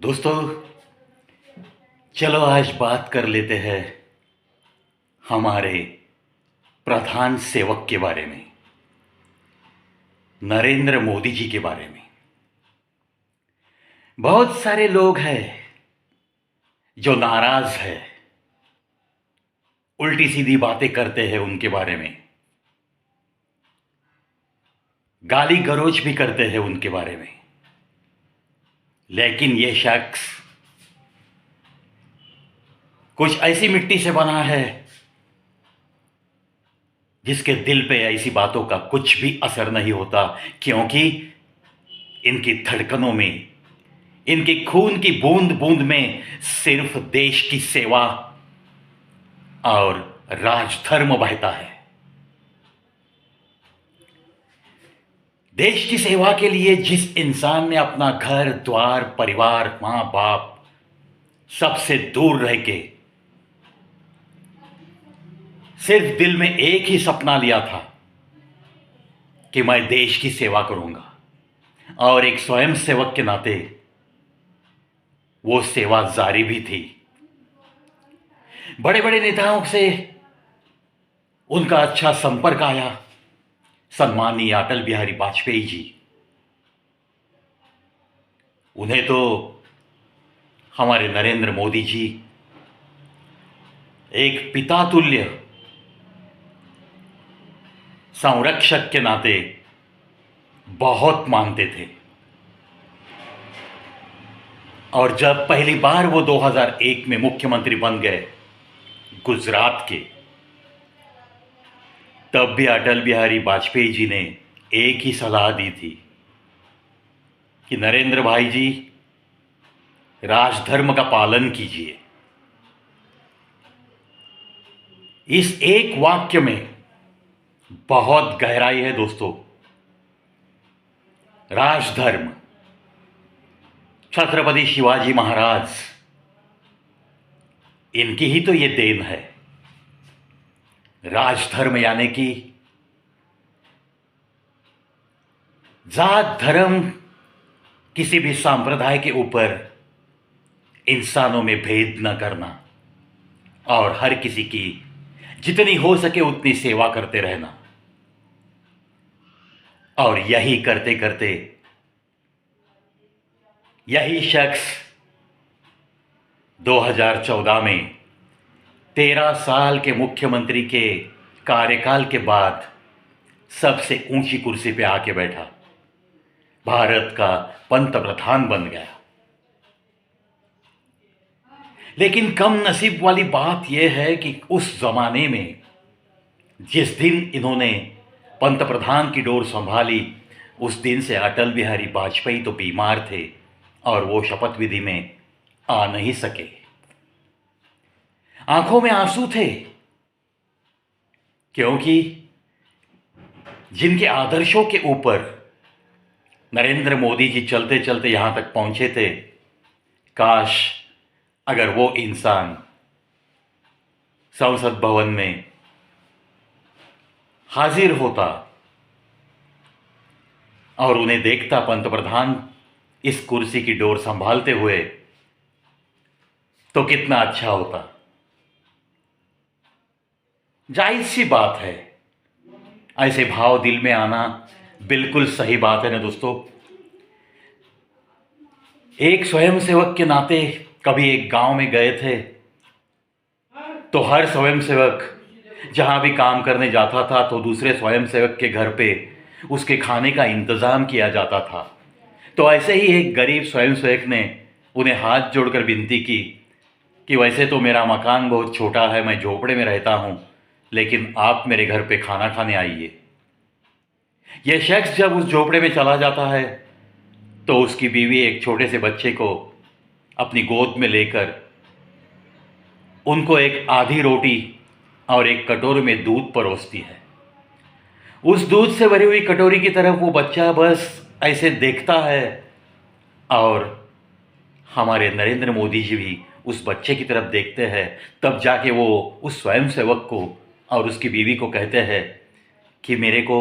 दोस्तों, चलो आज बात कर लेते हैं हमारे प्रधान सेवक के बारे में, नरेंद्र मोदी जी के बारे में। बहुत सारे लोग हैं जो नाराज है, उल्टी सीधी बातें करते हैं उनके बारे में, गाली गलौज भी करते हैं उनके बारे में। लेकिन ये शख्स कुछ ऐसी मिट्टी से बना है जिसके दिल पे ऐसी बातों का कुछ भी असर नहीं होता, क्योंकि इनकी धड़कनों में, इनकी खून की बूंद बूंद में सिर्फ देश की सेवा और राजधर्म बहता है। देश की सेवा के लिए जिस इंसान ने अपना घर द्वार, परिवार, मां बाप सबसे दूर रह के सिर्फ दिल में एक ही सपना लिया था कि मैं देश की सेवा करूंगा, और एक स्वयं सेवक के नाते वो सेवा जारी भी थी। बड़े बड़े नेताओं से उनका अच्छा संपर्क आया। सम्माननीय अटल बिहारी वाजपेयी जी, उन्हें तो हमारे नरेंद्र मोदी जी एक पिता तुल्य संरक्षक के नाते बहुत मानते थे। और जब पहली बार वो 2001 में मुख्यमंत्री बन गए गुजरात के, तब भी अटल बिहारी वाजपेयी जी ने एक ही सलाह दी थी कि नरेंद्र भाई जी, राजधर्म का पालन कीजिए। इस एक वाक्य में बहुत गहराई है दोस्तों। राजधर्म, छत्रपति शिवाजी महाराज, इनकी ही तो ये देन है। राजधर्म यानी कि जात धर्म, किसी भी संप्रदाय के ऊपर इंसानों में भेद न करना और हर किसी की जितनी हो सके उतनी सेवा करते रहना। और यही करते करते यही शख्स 2014 में 13 साल के मुख्यमंत्री के कार्यकाल के बाद सबसे ऊंची कुर्सी पे आके बैठा, भारत का पंतप्रधान बन गया। लेकिन कम नसीब वाली बात यह है कि उस जमाने में जिस दिन इन्होंने पंतप्रधान की डोर संभाली, उस दिन से अटल बिहारी वाजपेयी तो बीमार थे और वो शपथ विधि में आ नहीं सके। आंखों में आंसू थे, क्योंकि जिनके आदर्शों के ऊपर नरेंद्र मोदी जी चलते चलते यहां तक पहुंचे थे, काश अगर वो इंसान संसद भवन में हाजिर होता और उन्हें देखता पंतप्रधान इस कुर्सी की डोर संभालते हुए, तो कितना अच्छा होता। जायज सी बात है, ऐसे भाव दिल में आना बिल्कुल सही बात है ना दोस्तों। एक स्वयंसेवक के नाते कभी एक गांव में गए थे, तो हर स्वयंसेवक जहां भी काम करने जाता था तो दूसरे स्वयंसेवक के घर पे उसके खाने का इंतजाम किया जाता था। तो ऐसे ही एक गरीब स्वयंसेवक ने उन्हें हाथ जोड़कर विनती की कि वैसे तो मेरा मकान बहुत छोटा है, मैं झोपड़े में रहता हूं, लेकिन आप मेरे घर पे खाना खाने आइए। यह शख्स जब उस झोपड़े में चला जाता है तो उसकी बीवी एक छोटे से बच्चे को अपनी गोद में लेकर उनको एक आधी रोटी और एक कटोरे में दूध परोसती है। उस दूध से भरी हुई कटोरी की तरफ वो बच्चा बस ऐसे देखता है, और हमारे नरेंद्र मोदी जी भी उस बच्चे की तरफ देखते हैं। तब जाके वो उस स्वयंसेवक को और उसकी बीवी को कहते हैं कि मेरे को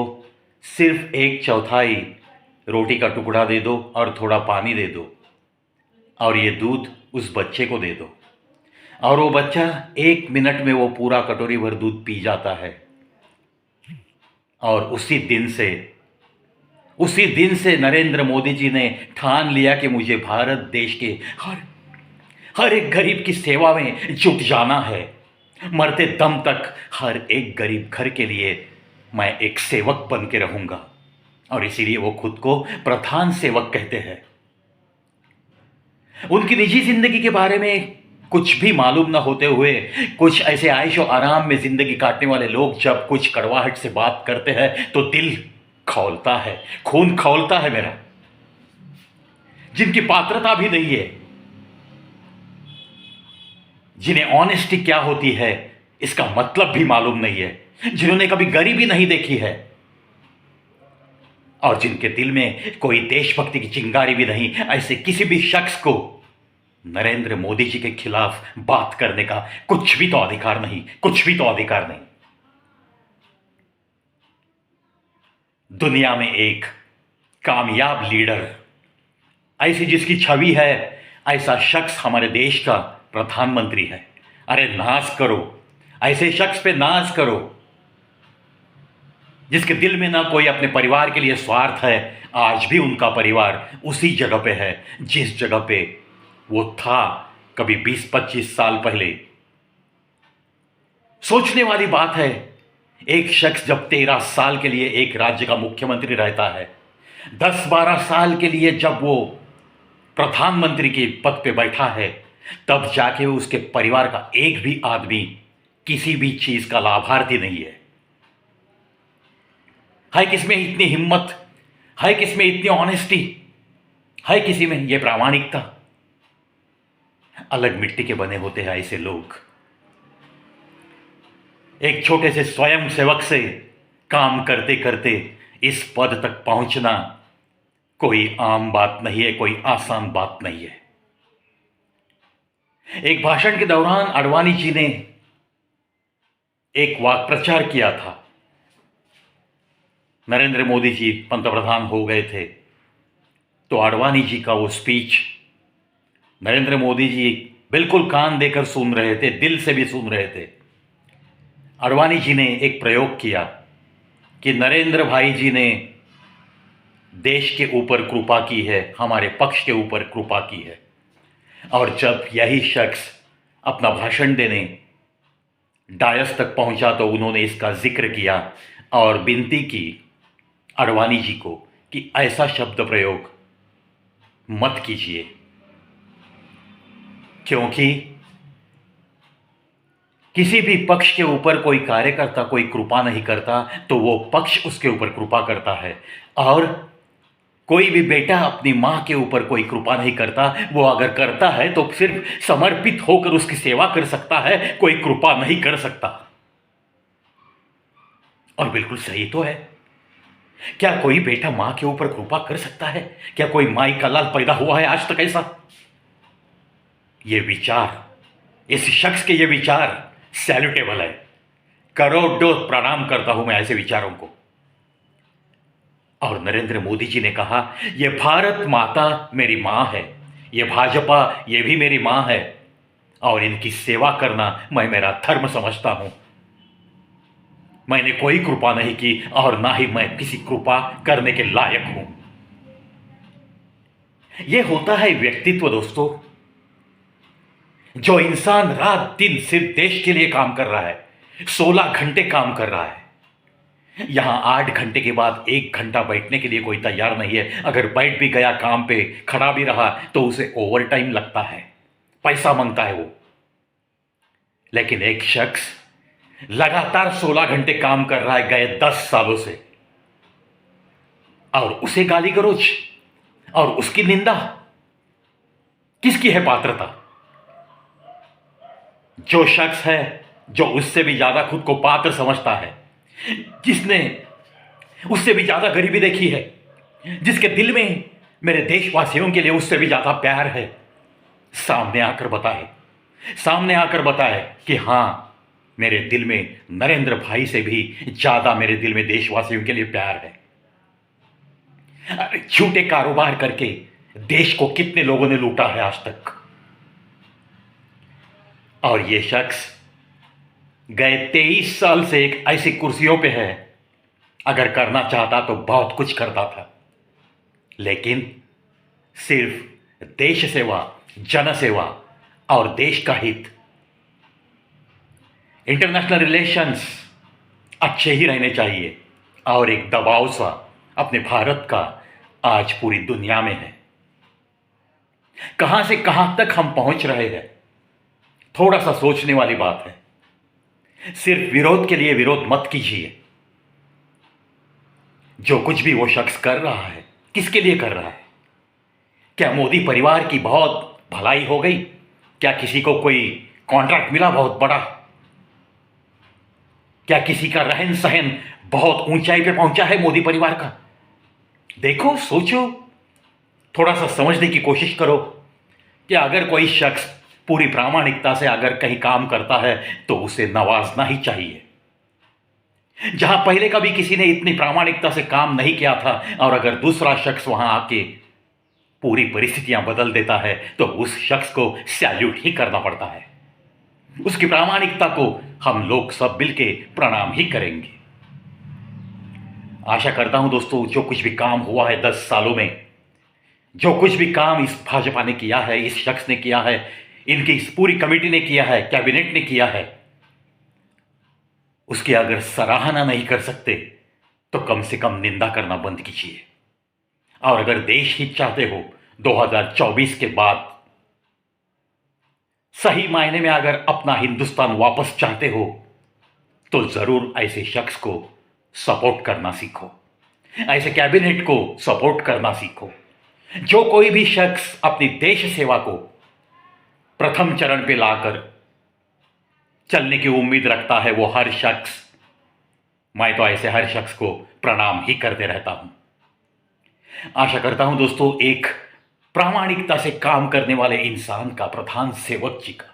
सिर्फ 1/4 रोटी का टुकड़ा दे दो और थोड़ा पानी दे दो। और ये दूध उस बच्चे को दे दो, और वो बच्चा 1 मिनट में वो पूरा कटोरी भर दूध पी जाता है। और उसी दिन से नरेंद्र मोदी जी ने ठान लिया कि मुझे भारत देश के हर हर एक गरीब की सेवा में जुट जाना है। मरते दम तक हर एक गरीब घर के लिए मैं एक सेवक बन के रहूंगा, और इसीलिए वो खुद को प्रधान सेवक कहते हैं। उनकी निजी जिंदगी के बारे में कुछ भी मालूम न होते हुए कुछ ऐसे आयशो आराम में जिंदगी काटने वाले लोग जब कुछ कड़वाहट से बात करते हैं तो दिल खौलता है, खून खौलता है मेरा। जिनकी पात्रता भी नहीं है, जिन्हें ऑनेस्टी क्या होती है इसका मतलब भी मालूम नहीं है, जिन्होंने कभी गरीबी नहीं देखी है, और जिनके दिल में कोई देशभक्ति की चिंगारी भी नहीं, ऐसे किसी भी शख्स को नरेंद्र मोदी जी के खिलाफ बात करने का कुछ भी तो अधिकार नहीं, कुछ भी तो अधिकार नहीं। दुनिया में एक कामयाब लीडर, ऐसी जिसकी छवि है, ऐसा शख्स हमारे देश का प्रधानमंत्री है। अरे नाज करो, ऐसे शख्स पे नाज करो जिसके दिल में ना कोई अपने परिवार के लिए स्वार्थ है। आज भी उनका परिवार उसी जगह पे है जिस जगह पे वो था कभी 20-25 साल पहले। सोचने वाली बात है, एक शख्स जब 13 साल के लिए एक राज्य का मुख्यमंत्री रहता है, 10-12 साल के लिए जब वो प्रधानमंत्री के पद पे बैठा है, तब जाके उसके परिवार का एक भी आदमी किसी भी चीज का लाभार्थी नहीं है किसमें इतनी हिम्मत, है किसमें इतनी ऑनेस्टी, है किसी में ये प्रामाणिकता। अलग मिट्टी के बने होते हैं ऐसे लोग। एक छोटे से स्वयं सेवक से काम करते करते इस पद तक पहुंचना कोई आम बात नहीं है, कोई आसान बात नहीं है। एक भाषण के दौरान आडवाणी जी ने एक वाक् प्रचार किया था। नरेंद्र मोदी जी पंतप्रधान हो गए थे तो आडवाणी जी का वो स्पीच नरेंद्र मोदी जी बिल्कुल कान देकर सुन रहे थे, दिल से भी सुन रहे थे। आडवाणी जी ने एक प्रयोग किया कि नरेंद्र भाई जी ने देश के ऊपर कृपा की है, हमारे पक्ष के ऊपर कृपा की है। और जब यही शख्स अपना भाषण देने डायस तक पहुंचा तो उन्होंने इसका जिक्र किया और विनती की आडवाणी जी को कि ऐसा शब्द प्रयोग मत कीजिए, क्योंकि किसी भी पक्ष के ऊपर कोई कार्यकर्ता कोई कृपा नहीं करता तो वो पक्ष उसके ऊपर कृपा करता है। और कोई भी बेटा अपनी मां के ऊपर कोई कृपा नहीं करता, वो अगर करता है तो सिर्फ समर्पित होकर उसकी सेवा कर सकता है, कोई कृपा नहीं कर सकता। और बिल्कुल सही तो है। क्या कोई बेटा मां के ऊपर कृपा कर सकता है? क्या कोई माई का लाल पैदा हुआ है आज तक ऐसा? ये विचार, इस शख्स के ये विचार सैल्यूटेबल है। करोड़ों प्रणाम करता हूं मैं ऐसे विचारों को। और नरेंद्र मोदी जी ने कहा, ये भारत माता मेरी मां है, ये भाजपा ये भी मेरी मां है, और इनकी सेवा करना मैं मेरा धर्म समझता हूं। मैंने कोई कृपा नहीं की और ना ही मैं किसी कृपा करने के लायक हूं। यह होता है व्यक्तित्व दोस्तों। जो इंसान रात दिन सिर्फ देश के लिए काम कर रहा है, 16 घंटे काम कर रहा है, यहां 8 घंटे के बाद 1 घंटा बैठने के लिए कोई तैयार नहीं है। अगर बैठ भी गया काम पे, खड़ा भी रहा तो उसे ओवर टाइम लगता है, पैसा मांगता है वो। लेकिन एक शख्स लगातार 16 घंटे काम कर रहा है गए 10 सालों से, और उसे गाली गलौज और उसकी निंदा, किसकी है पात्रता? जो शख्स है जो उससे भी ज्यादा खुद को पात्र समझता है, जिसने उससे भी ज्यादा गरीबी देखी है, जिसके दिल में मेरे देशवासियों के लिए उससे भी ज्यादा प्यार है, सामने आकर बताए कि हां, मेरे दिल में नरेंद्र भाई से भी ज्यादा मेरे दिल में देशवासियों के लिए प्यार है। झूठे कारोबार करके देश को कितने लोगों ने लूटा है आज तक। और ये शख्स गए 23 साल से एक ऐसी कुर्सियों पे है, अगर करना चाहता तो बहुत कुछ करता था, लेकिन सिर्फ देश सेवा, जन सेवा और देश का हित, इंटरनेशनल रिलेशंस अच्छे ही रहने चाहिए, और एक दबाव सा अपने भारत का आज पूरी दुनिया में है। कहां से कहां तक हम पहुंच रहे हैं, थोड़ा सा सोचने वाली बात है। सिर्फ विरोध के लिए विरोध मत कीजिए। जो कुछ भी वो शख्स कर रहा है, किसके लिए कर रहा है? क्या मोदी परिवार की बहुत भलाई हो गई? क्या किसी को कोई कॉन्ट्रैक्ट मिला बहुत बड़ा? क्या किसी का रहन सहन बहुत ऊंचाई पे पहुंचा है मोदी परिवार का? देखो, सोचो, थोड़ा सा समझने की कोशिश करो कि अगर कोई शख्स पूरी प्रामाणिकता से अगर कहीं काम करता है तो उसे नवाजना ही चाहिए। जहां पहले कभी किसी ने इतनी प्रामाणिकता से काम नहीं किया था, और अगर दूसरा शख्स वहां आके पूरी परिस्थितियां बदल देता है तो उस शख्स को सैल्यूट ही करना पड़ता है। उसकी प्रामाणिकता को हम लोग सब मिलके प्रणाम ही करेंगे। आशा करता हूं दोस्तों, जो कुछ भी काम हुआ है 10 सालों में, जो कुछ भी काम इस भाजपा ने किया है, इस शख्स ने किया है, इनकी इस पूरी कमेटी ने किया है, कैबिनेट ने किया है, उसकी अगर सराहना नहीं कर सकते तो कम से कम निंदा करना बंद कीजिए। और अगर देश हित चाहते हो, 2024 के बाद सही मायने में अगर अपना हिंदुस्तान वापस चाहते हो, तो जरूर ऐसे शख्स को सपोर्ट करना सीखो, ऐसे कैबिनेट को सपोर्ट करना सीखो। जो कोई भी शख्स अपनी देश सेवा को प्रथम चरण पे लाकर चलने की उम्मीद रखता है, वो हर शख्स, मैं तो ऐसे हर शख्स को प्रणाम ही करते रहता हूं। आशा करता हूं दोस्तों, एक प्रामाणिकता से काम करने वाले इंसान का, प्रधान सेवक जी का,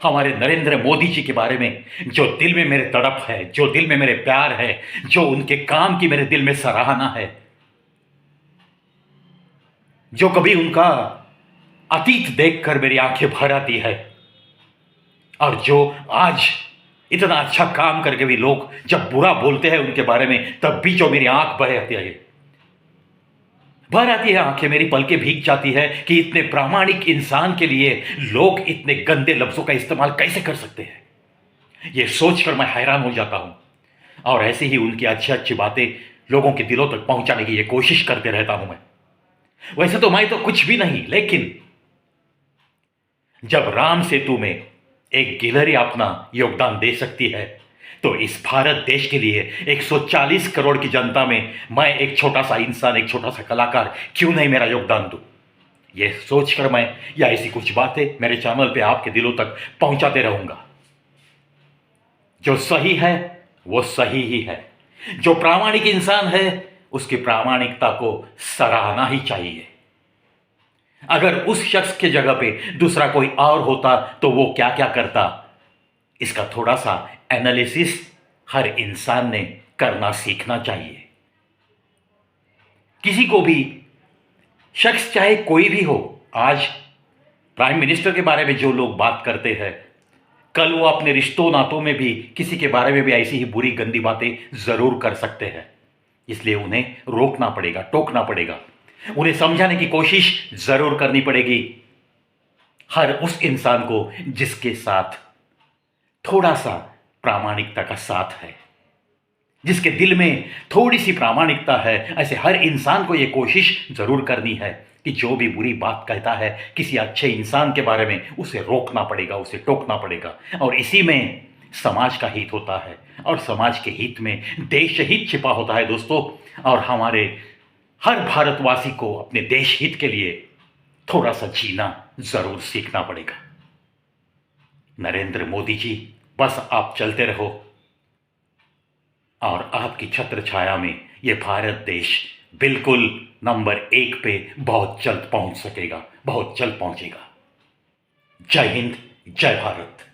हमारे नरेंद्र मोदी जी के बारे में जो दिल में मेरे तड़प है, जो दिल में मेरे प्यार है, जो उनके काम की मेरे दिल में सराहना है, जो कभी उनका अतीत देखकर मेरी आंखें भर आती है, और जो आज इतना अच्छा काम करके भी लोग जब बुरा बोलते हैं उनके बारे में, तब भी जो मेरी आंख भर आती है, भर आती है आंखें, मेरी पलकें भीग जाती है कि इतने प्रामाणिक इंसान के लिए लोग इतने गंदे लफ्जों का इस्तेमाल कैसे कर सकते हैं। ये सोचकर मैं हैरान हो जाता हूं। और ऐसे ही उनकी अच्छी अच्छी बातें लोगों के दिलों तक पहुंचाने की ये कोशिश करते रहता हूं मैं। वैसे तो मैं तो कुछ भी नहीं, लेकिन जब राम सेतु में एक गिलहरी अपना योगदान दे सकती है, तो इस भारत देश के लिए 140 करोड़ की जनता में मैं एक छोटा सा इंसान, एक छोटा सा कलाकार क्यों नहीं मेरा योगदान दूं? ये सोचकर मैं या ऐसी कुछ बातें मेरे चैनल पे आपके दिलों तक पहुंचाते रहूंगा। जो सही है वो सही ही है, जो प्रामाणिक इंसान है उसकी प्रामाणिकता को सराहना ही चाहिए। अगर उस शख्स के जगह पे दूसरा कोई और होता तो वो क्या क्या करता, इसका थोड़ा सा एनालिसिस हर इंसान ने करना सीखना चाहिए। किसी को भी, शख्स चाहे कोई भी हो, आज प्राइम मिनिस्टर के बारे में जो लोग बात करते हैं, कल वो अपने रिश्तों नातों में भी किसी के बारे में भी ऐसी ही बुरी गंदी बातें जरूर कर सकते हैं। इसलिए उन्हें रोकना पड़ेगा, टोकना पड़ेगा, उन्हें समझाने की कोशिश जरूर करनी पड़ेगी। हर उस इंसान को जिसके साथ थोड़ा सा प्रामाणिकता का साथ है, जिसके दिल में थोड़ी सी प्रामाणिकता है, ऐसे हर इंसान को यह कोशिश जरूर करनी है कि जो भी बुरी बात कहता है किसी अच्छे इंसान के बारे में, उसे रोकना पड़ेगा, उसे टोकना पड़ेगा। और इसी में समाज का हित होता है, और समाज के हित में देश हित छिपा होता है दोस्तों। और हमारे हर भारतवासी को अपने देश हित के लिए थोड़ा सा जीना जरूर सीखना पड़ेगा। नरेंद्र मोदी जी, बस आप चलते रहो, और आपकी छत्र छाया में ये भारत देश बिल्कुल नंबर 1 पे बहुत जल्द पहुंच सकेगा, बहुत जल्द पहुंचेगा। जय हिंद, जय भारत।